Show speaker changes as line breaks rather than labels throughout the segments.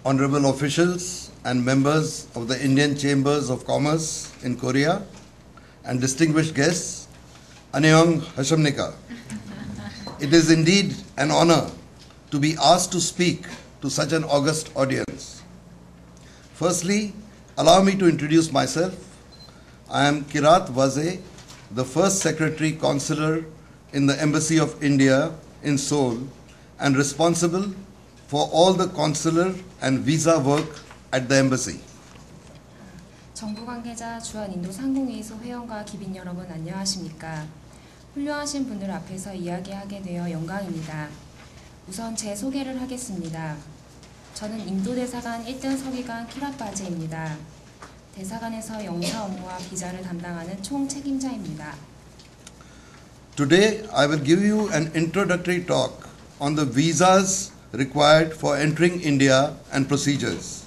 honorable officials and members of the Indian Chambers of Commerce in Korea, and distinguished guests, Annyeong Hasamnika. It is indeed an honor to be asked to speak to such an august audience. Firstly, allow me to introduce myself. I am Kirat Vaze, the first Secretary Consular in the Embassy of India in Seoul and responsible for all the consular and visa work at the embassy.
정부 관계자 주한인도상공회의소 회원과 기빈 여러분 안녕하십니까? 훌륭하신 분들 앞에서 이야기하게 되어 영광입니다. 우선 제 소개를 하겠습니다. 저는 인도 대사관 1등 서기관 키랏 바제입니다. 대사관에서 영사 업무와 비자를 담당하는 총 책임자입니다.
Today I will give you an introductory talk on the visas required for entering India and procedures.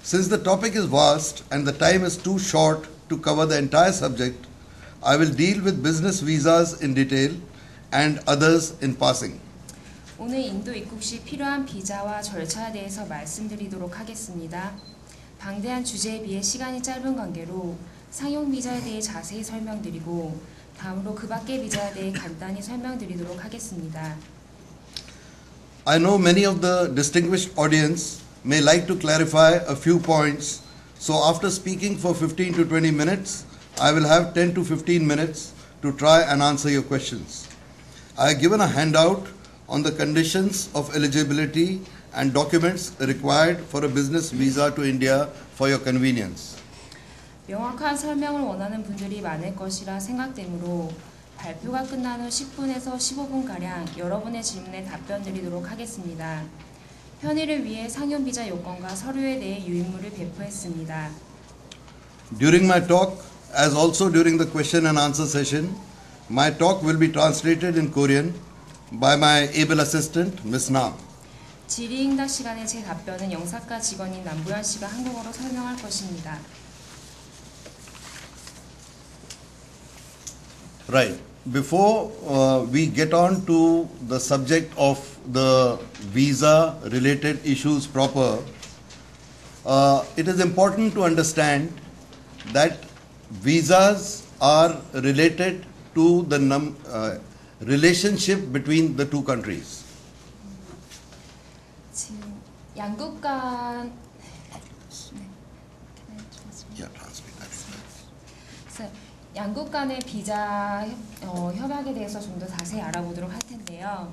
Since the topic is vast and the time is too short to cover the entire subject, I will deal with business visas in detail and others in passing.
오늘 인도 입국 시 필요한 비자와 절차에 대해서 말씀드리도록 하겠습니다. 방대한 주제에 비해 시간이 짧은 관계로 상용 비자에 대해 자세히 설명드리고 다음으로 그 밖의 비자에 대해 간단히 설명드리도록 하겠습니다.
I know many of the distinguished audience may like to clarify a few points, so after speaking for 15 to 20 minutes, I will have 10 to 15 minutes to try and answer your questions. I have given a handout on the conditions of eligibility and documents required for a business visa to India for your convenience.
명확한 설명을 원하는 분들이 많을 것이라 생각되므로 발표가 끝난 후 10분에서 15분가량 여러분의 질문에 답변드리도록 하겠습니다. 편의를 위해 상용 비자 요건과 서류에 대해 유인물을 배포했습니다.
During my talk, as also during the question and answer session, my talk will be translated in Korean by my able assistant, Ms. Nam.
질의응답 시간에 제 답변은 영사과 직원인 남부현 씨가 한국어로 설명할 것입니다.
Right. Before we get on to the subject of the visa related issues proper, it is important to understand that visas are related to the relationship between the two countries.
지금 양국 간 양국 간의 비자 협약에 대해서 좀 더 자세히 알아보도록 할 텐데요.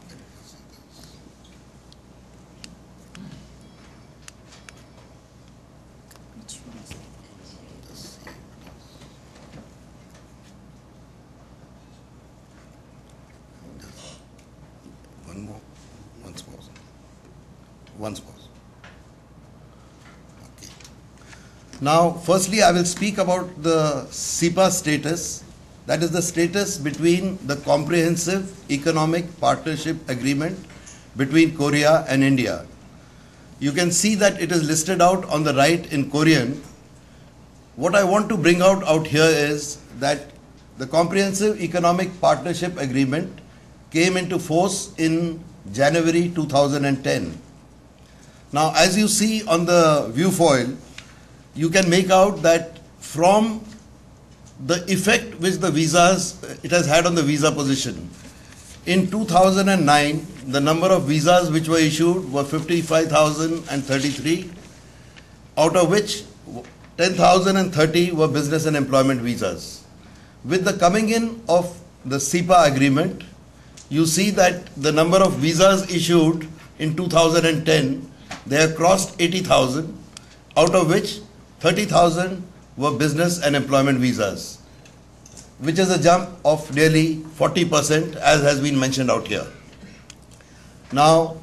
Once more. Okay. Now, firstly, I will speak about the SIPA status. That is the status between the Comprehensive Economic Partnership Agreement between Korea and India. You can see that it is listed out on the right in Korean. What I want to bring out here is that the Comprehensive Economic Partnership Agreement came into force in January 2010. Now, as you see on the view foil, you can make out that from the effect which the visas, it has had on the visa position. In 2009, the number of visas which were issued were 55,033, out of which 10,030 were business and employment visas. With the coming in of the SIPA agreement, you see that the number of visas issued in 2010, they have crossed 80,000, out of which 30,000 were business and employment visas, which is a jump of nearly 40%, as has been mentioned out here. Now,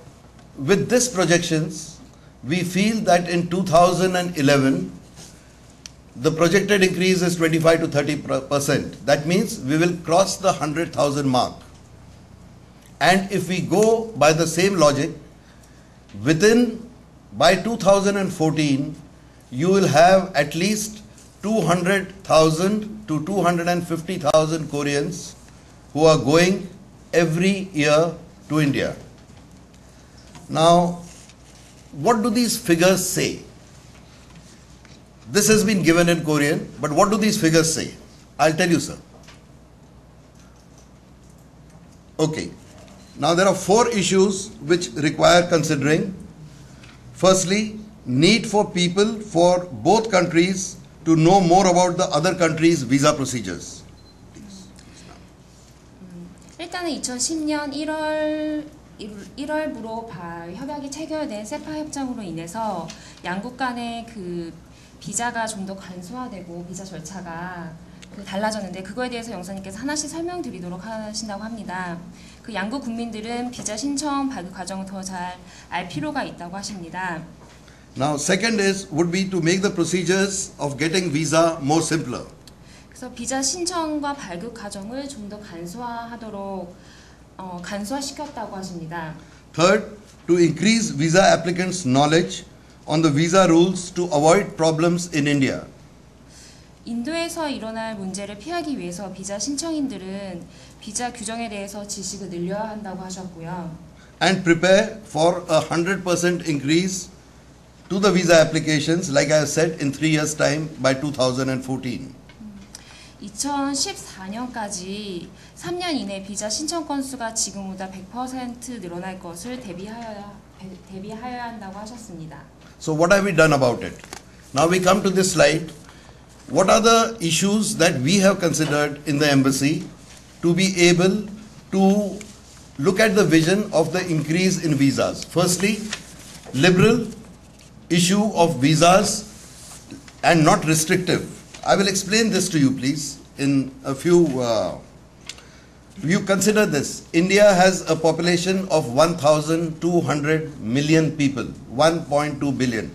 with this projections, we feel that in 2011, the projected increase is 25 to 30%. That means we will cross the 100,000 mark. And if we go by the same logic, by 2014, you will have at least 200,000 to 250,000 Koreans who are going every year to India. Now, what do these figures say? This has been given in Korean, but what do these figures say? I'll tell you, sir. Okay. Now there are 4 issues which require considering. Firstly, need for people for both countries to know more about the other countries' visa procedures.
일단은 2010년 1월부로 협약이 체결된 세파 협정으로 인해서 양국 간의 그 비자가 좀 더 간소화되고 비자 절차가 달라졌는데 그거에 대해서 영사님께서 하나씩 설명드리도록 하신다고 합니다. 그 양국 국민들은 비자 신청 발급 과정을 더 잘 알 필요가 있다고 하십니다.
Now, second would be to make the procedures of getting visa more simpler.
그래서 비자 신청과 발급 과정을 좀 더 간소화시켰다고 하십니다.
Third, to increase visa applicants' knowledge on the visa rules to avoid problems in India.
인도에서 일어날 문제를 피하기 위해서 비자 신청인들은 비자 규정에 대해서 지식을 늘려야 한다고 하셨고요.
And prepare for a 100% increase to the visa applications, like I have said, in 3 years' time by 2014.
2014년까지 3년 이내 비자 신청 건수가 지금보다 100% 늘어날 것을 대비하여야 한다고 하셨습니다.
So what have we done about it? Now we come to this slide. What are the issues that we have considered in the embassy to be able to look at the vision of the increase in visas? Firstly, liberal issue of visas and not restrictive. I will explain this to you, please, in a few. You consider this. India has a population of 1,200 million people, 1.2 billion.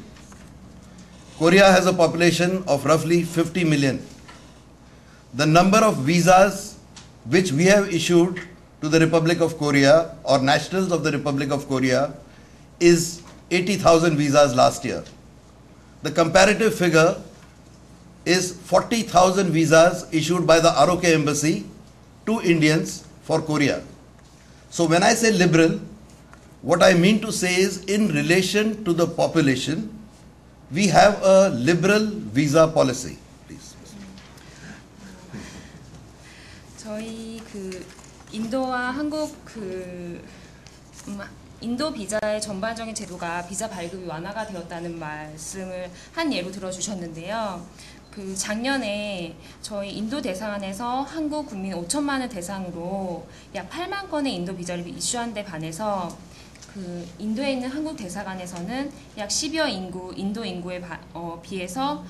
Korea has a population of roughly 50 million. The number of visas which we have issued to the Republic of Korea or nationals of the Republic of Korea is 80,000 visas last year. The comparative figure is 40,000 visas issued by the ROK embassy to Indians for Korea. So when I say liberal, what I mean to say is in relation to the population, we have a liberal visa policy. Please.
저희 인도와 한국 인도 비자의 전반적인 제도가 비자 발급이 완화가 되었다는 말씀을 한 예로 들어주셨는데요. 작년에 저희 인도 대사관에서 한국 국민 5천만을 대상으로 약 8만 건의 인도 비자를 이슈한 데 반해서 인도에 있는 한국 대사관에서는 약 10여 인도 인구에 비해서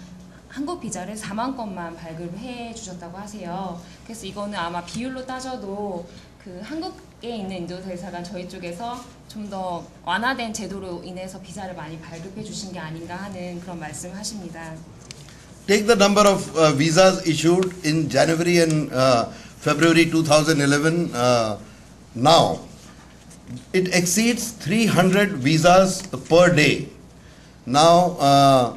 한국 비자를 4만 건만 발급해 주셨다고 하세요. 그래서 이거는 아마 비율로 따져도 한국에 있는 인도 대사관 저희 쪽에서 좀 더 완화된 제도로 인해서 비자를 많이 발급해 주신 게 아닌가 하는 그런 말씀을 하십니다.
Take the number of visas issued in January and February 2011 now. It exceeds 300 visas per day. Now,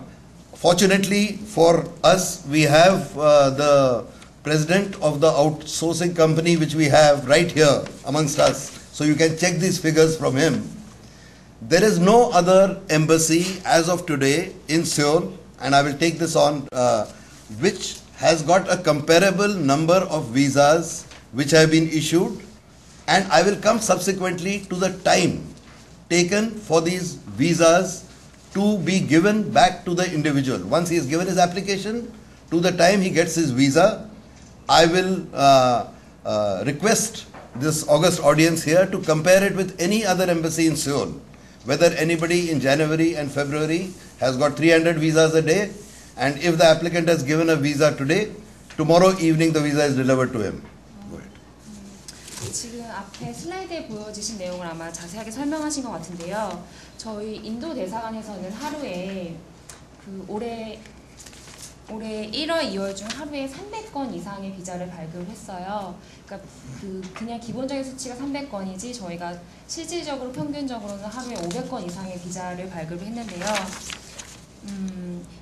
fortunately for us, we have the president of the outsourcing company which we have right here amongst us. So you can check these figures from him. There is no other embassy as of today in Seoul, and I will take this on, which has got a comparable number of visas which have been issued, and I will come subsequently to the time taken for these visas to be given back to the individual. Once he has given his application, to the time he gets his visa, I will request this august audience here to compare it with any other embassy in Seoul. Whether anybody in January and February has got 300 visas a day, and if the applicant has given a visa today, tomorrow evening the visa is delivered to him. Go ahead.
지금 앞에 슬라이드에 보여주신 내용을 아마 자세하게 설명하신 것 같은데요. 저희 인도 대사관에서는 하루에 올해 1월, 2월 중 하루에 300건 이상의 비자를 발급을 했어요. 그러니까 그냥 기본적인 수치가 300건이지 저희가 실질적으로 평균적으로는 하루에 500건 이상의 비자를 발급을 했는데요.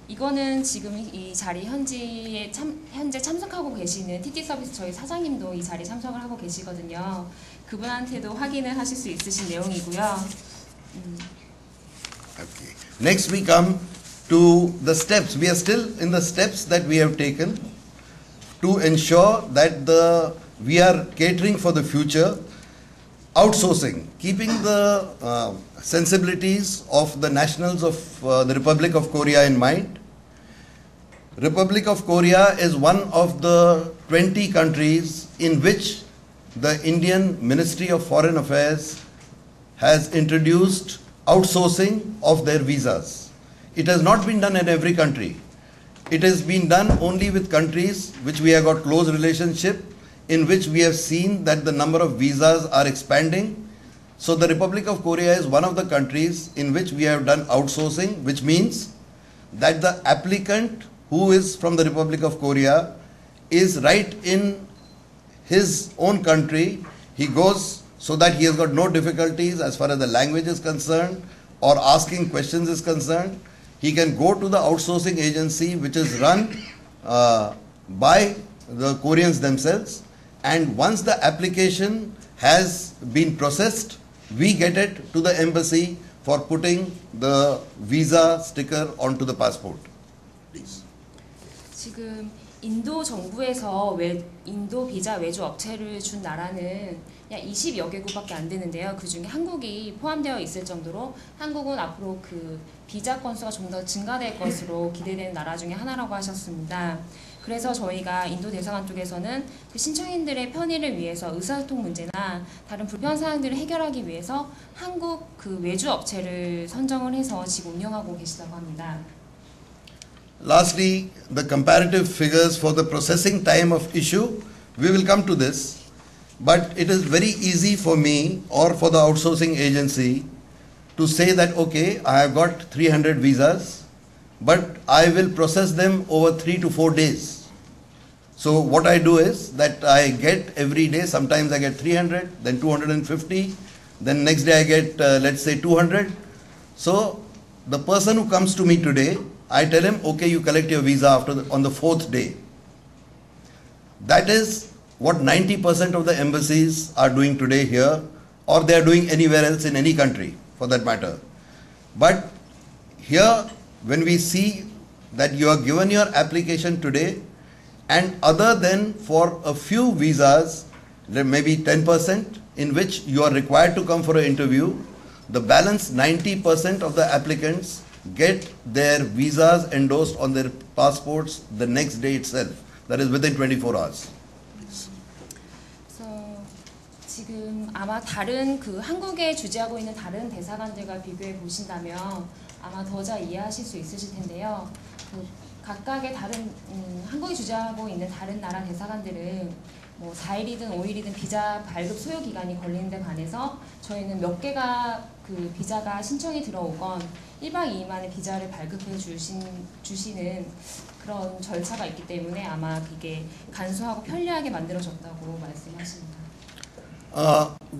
이거는 지금 이 자리 현재 참석하고 계시는 TT 서비스 저희 사장님도 이 자리에 참석을 하고 계시거든요. 그분한테도 확인을 하실 수 있으신 내용이고요.
Okay. Next we come to the steps. We are still in the steps that we have taken to ensure that we are catering for the future. Outsourcing, keeping the sensibilities of the nationals of the Republic of Korea in mind. Republic of Korea is one of the 20 countries in which the Indian Ministry of Foreign Affairs has introduced outsourcing of their visas. It has not been done in every country. It has been done only with countries which we have got close relationship, in which we have seen that the number of visas are expanding. So the Republic of Korea is one of the countries in which we have done outsourcing, which means that the applicant who is from the Republic of Korea is right in his own country. He goes so that he has got no difficulties as far as the language is concerned or asking questions is concerned. He can go to the outsourcing agency which is run by the Koreans themselves, and once the application has been processed, we get it to the embassy for putting the visa sticker onto the passport. Please.
지금 인도 정부에서 인도 비자 외주 업체를 준 나라는 약 20여 개국밖에 안 되는데요. 그 중에 한국이 포함되어 있을 정도로 한국은 앞으로 그 비자 건수가 좀 더 증가될 것으로 기대되는 나라 중에 하나라고 하셨습니다. 그래서 저희가 인도 대사관 쪽에서는 그 신청인들의 편의를 위해서 의사소통 문제나 다른 불편 사항들을 해결하기 위해서 한국 그 외주 업체를 선정을 해서 지금 운영하고 계시다고 합니다.
Lastly, the comparative figures for the processing time of issue, we will come to this, but it is very easy for me or for the outsourcing agency to say that, okay, I have got 300 visas, but I will process them over 3 to 4 days. So what I do is that I get every day, sometimes I get 300, then 250, then next day I get, let's say 200. So the person who comes to me today, I tell him, okay, you collect your visa on the 4th day. That is what 90% of the embassies are doing today here, or they are doing anywhere else in any country for that matter. But here, when we see that you are given your application today, and other than for a few visas, maybe 10%, in which you are required to come for an interview, the balance 90% of the applicants get their visas endorsed on their passports the next day itself. That is within 24 hours.
지금 아마 다른 그 한국에 주재하고 있는 다른 대사관들과 비교해 보신다면 아마 더 잘 이해하실 수 있으실 텐데요. 그 각각의 다른 한국이 주재하고 있는 다른 나라 대사관들은 뭐 4일이든 5일이든 비자 발급 소요 기간이 걸리는 데 반해서 저희는 몇 개가 그 비자가 신청이 들어오건 1박 2일 만에 비자를 발급해 주시는 그런 절차가 있기 때문에 아마 그게 간소하고 편리하게 만들어졌다고 말씀하십니다.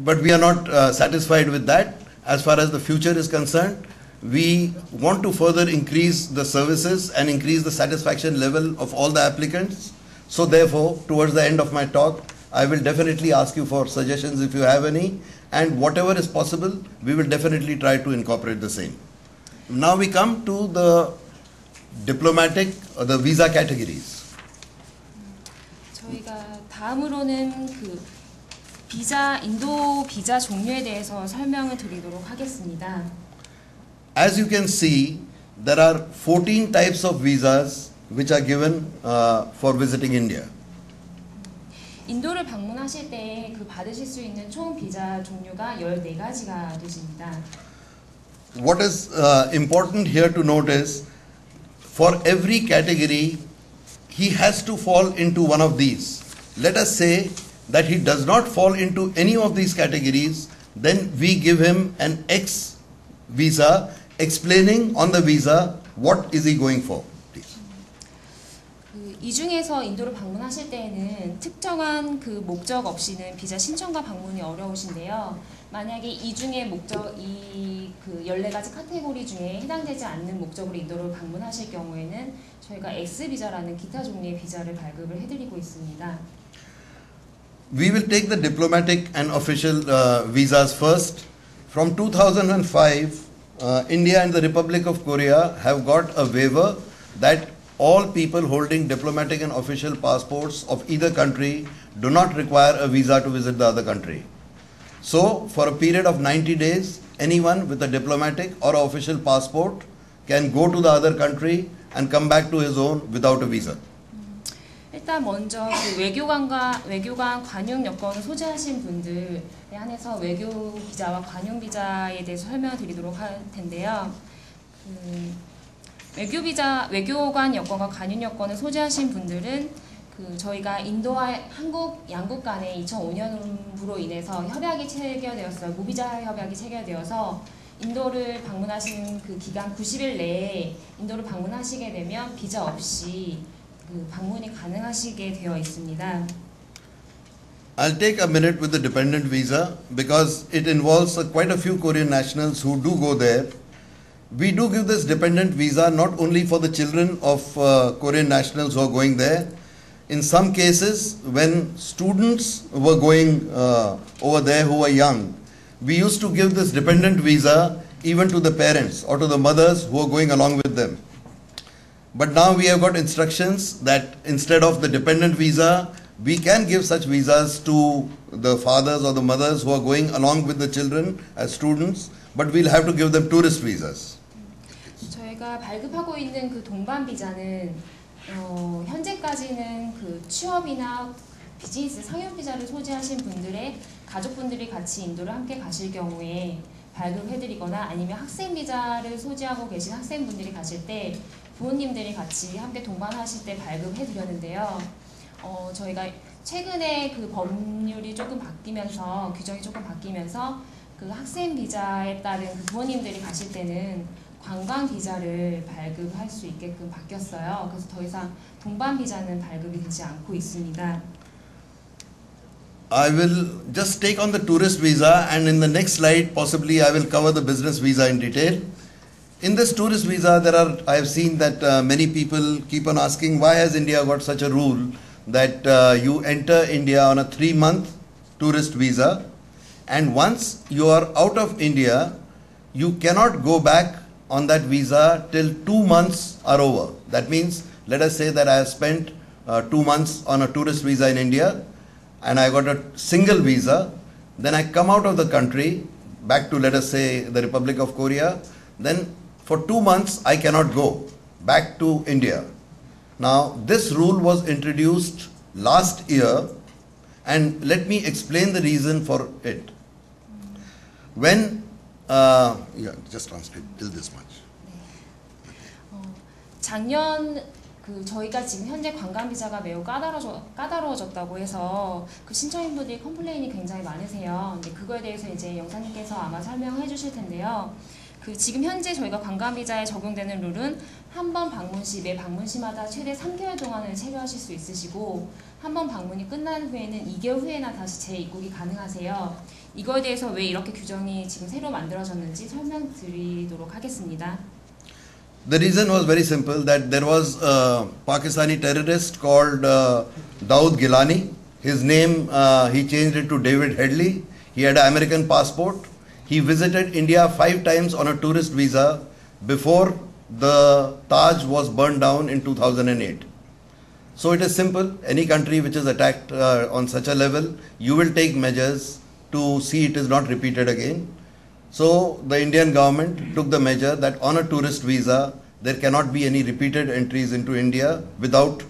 But we are not satisfied with that. As far as the future is concerned, we want to further increase the services and increase the satisfaction level of all the applicants. So therefore, towards the end of my talk, I will definitely ask you for suggestions if you have any, and whatever is possible, we will definitely try to incorporate the same. Now we come to the diplomatic or the visa categories.
저희가 다음으로는 그 인도 비자 종류에 대해서 설명을 드리도록 하겠습니다.
As you can see, there are 14 types of visas which are given for visiting India.
인도를 방문하실 때 그 받으실 수 있는 총 비자 종류가 14가지가 되십니다.
What is important here to note is, for every category, he has to fall into one of these. Let us say that he does not fall into any of these categories, then we give him an X visa explaining on the visa what is he going for.
이 중에서 인도를 방문하실 때에는 특정한 그 목적 없이는 비자 신청과 방문이 어려우신데요. 만약에 이 중에 그 14가지 카테고리 중에 해당되지 않는 목적으로 인도를 방문하실 경우에는 저희가 X 비자라는 기타 종류의 비자를 발급을 해드리고 있습니다.
We will take the diplomatic and official visas first. From 2005, India and the Republic of Korea have got a waiver that all people holding diplomatic and official passports of either country do not require a visa to visit the other country. So, for a period of 90 days, anyone with a diplomatic or official passport can go to the other country and come back to his own without a visa.
일단 먼저 그 외교관 관용 여권을 소지하신 분들에 한해서 외교 비자와 관용 비자에 대해서 설명드리도록 할 텐데요. 외교관 여권과 관용 여권을 소지하신 분들은 저희가 인도와 한국 양국 간에 2005년으로 인해서 협약이 체결되었어요. 무비자 협약이 체결되어서 인도를 방문하신 그 기간 90일 내에 인도를 방문하시게 되면 비자 없이 방문이 가능하시게 되어 있습니다.
I'll take a minute with the dependent visa because it involves quite a few Korean nationals who do go there. We do give this dependent visa not only for the children of Korean nationals who are going there. In some cases, when students were going over there who were young, we used to give this dependent visa even to the parents or to the mothers who are going along with them. But now we have got instructions that instead of the dependent visa, we can give such visas to the fathers or the mothers who are going along with the children as students, but we'll have to give them tourist visas.
저희가 발급하고 있는 그 동반 비자는 현재까지는 그 취업이나 비즈니스 상용 비자를 소지하신 분들의 가족분들이 같이 인도를 함께 가실 경우에 발급해드리거나 아니면 학생 비자를 소지하고 계신 학생분들이 가실 때 부모님들이 같이 함께 동반하실 때 발급해드렸는데요. 저희가 최근에 그 법률이 조금 바뀌면서 규정이 조금 바뀌면서 그 학생 비자에 따른 그 부모님들이 가실 때는 관광 비자를 발급할 수 있게끔 바뀌었어요. 그래서 더 이상 동반 비자는 발급이 되지 않고 있습니다.
I will just take on the tourist visa, and in the next slide possibly I will cover the business visa in detail. In this tourist visa, I have seen that many people keep on asking, why has India got such a rule that you enter India on a 3-month tourist visa, and once you are out of India, you cannot go back on that visa till 2 months are over. That means, let us say that I have spent 2 months on a tourist visa in India, and I got a single visa, then I come out of the country, back to, let us say, the Republic of Korea, then for 2 months I cannot go back to India. Now, this rule was introduced last year, and let me explain the reason for it. When, just translate till this much.
작년 저희가 지금 현재 관광 비자가 매우 까다로워졌다고 해서 그 신청인분들이 컴플레인이 굉장히 많으세요. 근데 그거에 대해서 이제 영사님께서 아마 설명해 주실 텐데요. 지금 현재 저희가 관광 비자에 적용되는 룰은 한 번 방문 시 매 방문 시마다 최대 3개월 동안을 체류하실 수 있으시고 한 번 방문이 끝난 후에는 2개월 후에나 다시 재입국이 가능하세요. 이거에 대해서 왜 이렇게 규정이 지금 새로 만들어졌는지 설명드리도록 하겠습니다.
The reason was very simple, that there was a Pakistani terrorist called Dawood Gilani. His name, he changed it to David Headley. He had an American passport. He visited India 5 times on a tourist visa before the Taj was burned down in 2008. So it is simple. Any country which is attacked on such a level, you will take measures to see it is not repeated again. So the Indian government took the measure that on a tourist visa, there cannot be any repeated entries into India without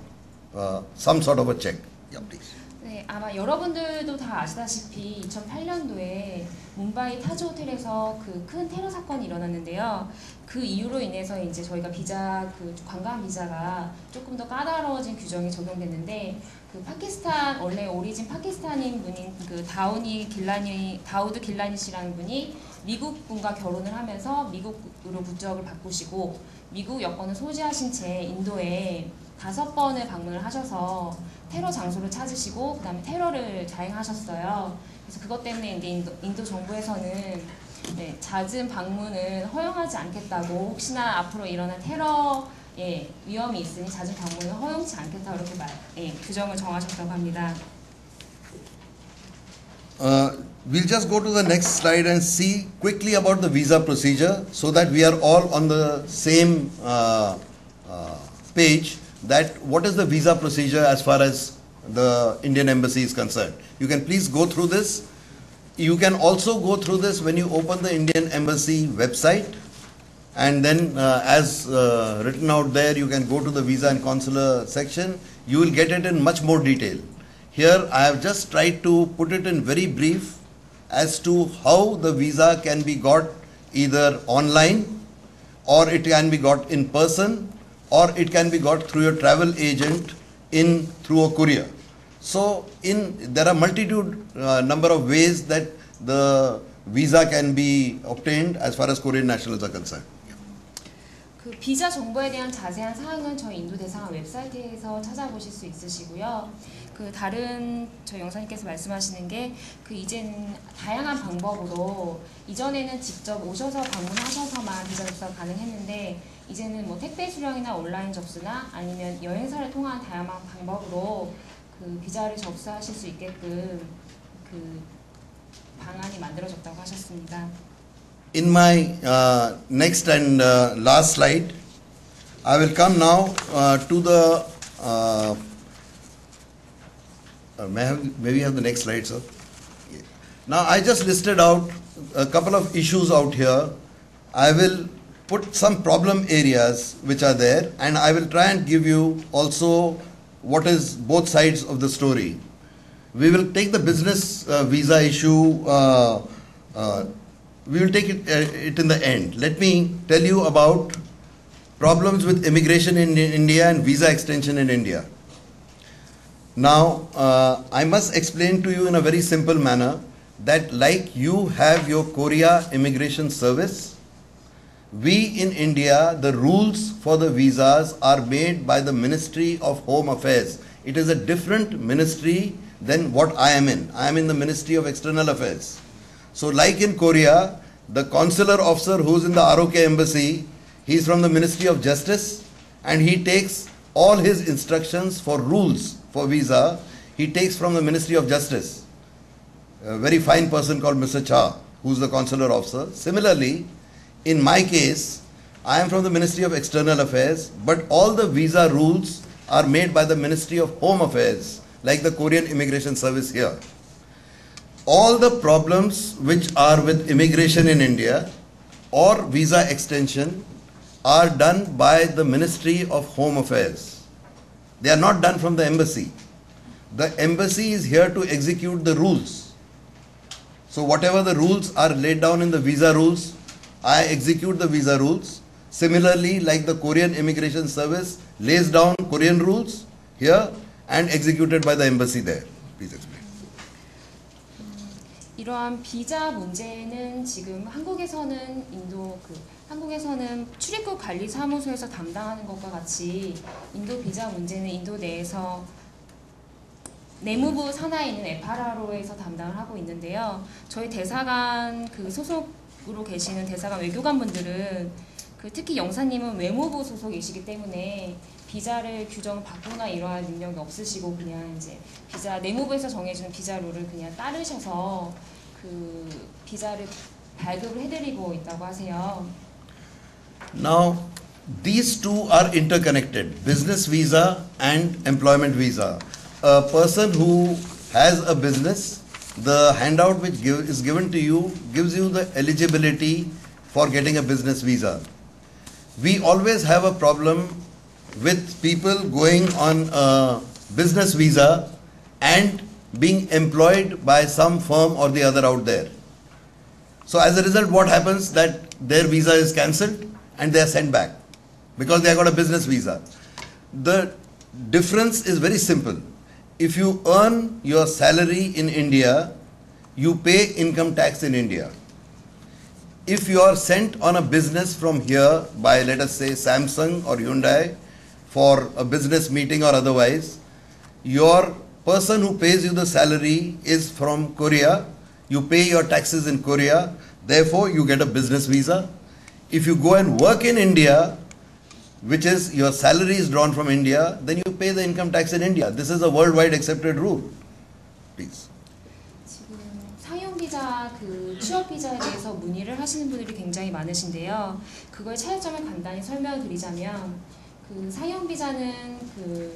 some sort of a check. Yeah, please.
네, 아마 여러분들도 다 아시다시피 2008년도에 뭄바이 타즈 호텔에서 그 큰 테러 사건이 일어났는데요. 그 이유로 인해서 이제 저희가 비자, 관광 비자가 조금 더 까다로워진 규정이 적용됐는데, 파키스탄, 원래 오리진 파키스탄인 분인 다우드 길라니 씨라는 분이 미국 분과 결혼을 하면서 미국으로 국적을 바꾸시고 미국 여권을 소지하신 채 인도에 5번을 방문을 하셔서 테러 장소를 찾으시고 그다음에 테러를 자행하셨어요. 그래서 그것 때문에 이제 인도 정부에서는 잦은 방문은 허용하지 않겠다고, 혹시나 앞으로 일어날 테러 위험이 있으니 잦은 방문을 허용치 않겠다, 이렇게 규정을 정하셨다고 합니다.
we'll just go to the next slide and see quickly about the visa procedure so that we are all on the same page, that what is the visa procedure as far as the Indian Embassy is concerned. You can please go through this. You can also go through this when you open the Indian Embassy website, and then as written out there, you can go to the visa and consular section. You will get it in much more detail. Here I have just tried to put it in very brief as to how the visa can be got either online, or it can be got in person, or it can be got through your travel agent through a courier. So there are multitude number of ways that the visa can be obtained as far as Korean nationals are concerned.
그 비자 정보에 대한 자세한 사항은 저희 인도 대사관 웹사이트에서 찾아보실 수 있으시고요. 그 다른 저희 영사님께서 말씀하시는 게 그 이제는 다양한 방법으로, 이전에는 직접 오셔서 방문하셔서만 비자 접수가 가능했는데 이제는 뭐 택배 수령이나 온라인 접수나 아니면 여행사를 통한 다양한 방법으로 그 비자를 접수하실 수 있게끔 그 방안이 만들어졌다고 하셨습니다.
In my next and last slide, I will come now to the may we have the next slide, sir? Now I just listed out a couple of issues out here. I will put some problem areas which are there, and I will try and give you also what is both sides of the story. We will take the business visa issue. We will take it in the end. Let me tell you about problems with immigration in India and visa extension in India. Now, I must explain to you in a very simple manner that like you have your Korea immigration service, we in India, the rules for the visas are made by the Ministry of Home Affairs. It is a different ministry than what I am in. I am in the Ministry of External Affairs. So like in Korea, the consular officer who is in the ROK embassy, he is from the Ministry of Justice, and he takes all his instructions for rules for visa, he takes from the Ministry of Justice. A very fine person called Mr. Cha, who is the consular officer. Similarly, in my case, I am from the Ministry of External Affairs, but all the visa rules are made by the Ministry of Home Affairs, like the Korean Immigration Service here. All the problems which are with immigration in India or visa extension are done by the Ministry of Home Affairs. They are not done from the embassy. The embassy is here to execute the rules. So whatever the rules are laid down in the visa rules, I execute the visa rules. Similarly, like the Korean Immigration Service lays down Korean rules here and executed by the embassy there. Please explain.
이러한 비자 문제는 지금 한국에서는 한국에서는 출입국 관리 사무소에서 담당하는 것과 같이 인도 비자 문제는 인도 내에서 내무부 산하에 있는 FRRO에서 담당을 하고 있는데요. 저희 대사관 그 소속으로 계시는 대사관 외교관분들은 특히 영사님은 외무부 소속이시기 때문에 비자를 규정을 바꾸나 이러한 능력이 없으시고 그냥 이제 비자 내무부에서 정해주는 비자 룰을 그냥 따르셔서 그 비자를 발급을 해드리고 있다고 하세요.
Now, these two are interconnected: business visa and employment visa. A person who has a business, the handout which is given to you gives you the eligibility for getting a business visa. We always have a problem with people going on a business visa and being employed by some firm or the other out there. So as a result, what happens that their visa is cancelled and they are sent back because they have got a business visa. The difference is very simple. If you earn your salary in India, you pay income tax in India. If you are sent on a business from here by, let us say, Samsung or Hyundai for a business meeting or otherwise, your person who pays you the salary is from Korea. You pay your taxes in Korea, therefore you get a business visa. If you go and work in India, which is your salary is drawn from India, then you pay the income tax in India. This is a worldwide accepted rule. Please.
지금 그 취업 비자에 대해서 문의를 하시는 분들이 굉장히 많으신데요. 그거의 차이점을 간단히 설명드리자면 그 상영 비자는 그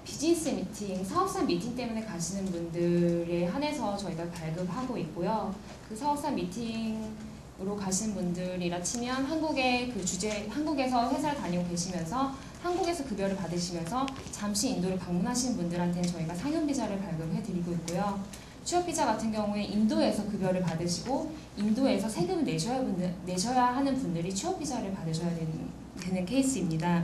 비즈니스 미팅, 사업사 미팅 때문에 가시는 분들에 한해서 저희가 발급하고 있고요. 그 사업사 미팅으로 가시는 분들이라 치면 한국에서 회사를 다니고 계시면서 한국에서 급여를 받으시면서 잠시 인도를 방문하시는 분들한테는 저희가 상영 비자를 발급해 드리고 있고요. 취업 비자 같은 경우에 인도에서 급여를 받으시고 인도에서 세금을 내셔야 하는 분들이 취업 비자를 받으셔야 되는 케이스입니다.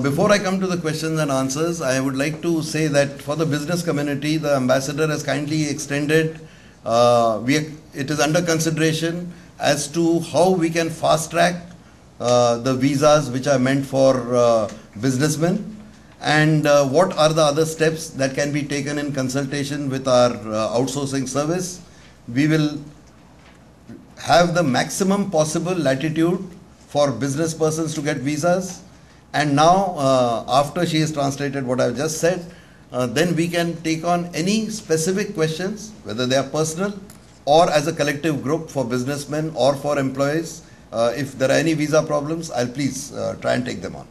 Before I come to the questions and answers, I would like to say that for the business community, the ambassador has kindly extended, it is under consideration as to how we can fast track the visas which are meant for businessmen, and what are the other steps that can be taken in consultation with our outsourcing service. We will have the maximum possible latitude for business persons to get visas. And now, after she has translated what I have just said, then we can take on any specific questions, whether they are personal or as a collective group for businessmen or for employees. If there are any visa problems, I'll please try and take them on.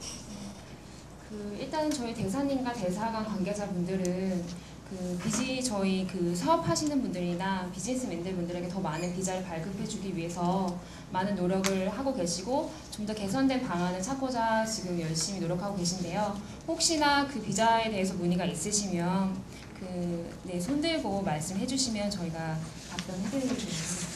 일단은 저희 대사님과 대사관 관계자분들은 저희 사업하시는 분들이나 비즈니스맨들 분들에게 더 많은 비자를 발급해주기 위해서 많은 노력을 하고 계시고 좀 더 개선된 방안을 찾고자 지금 열심히 노력하고 계신데요. 혹시나 그 비자에 대해서 문의가 있으시면 손들고 말씀해 주시면 저희가 답변해 드리겠습니다.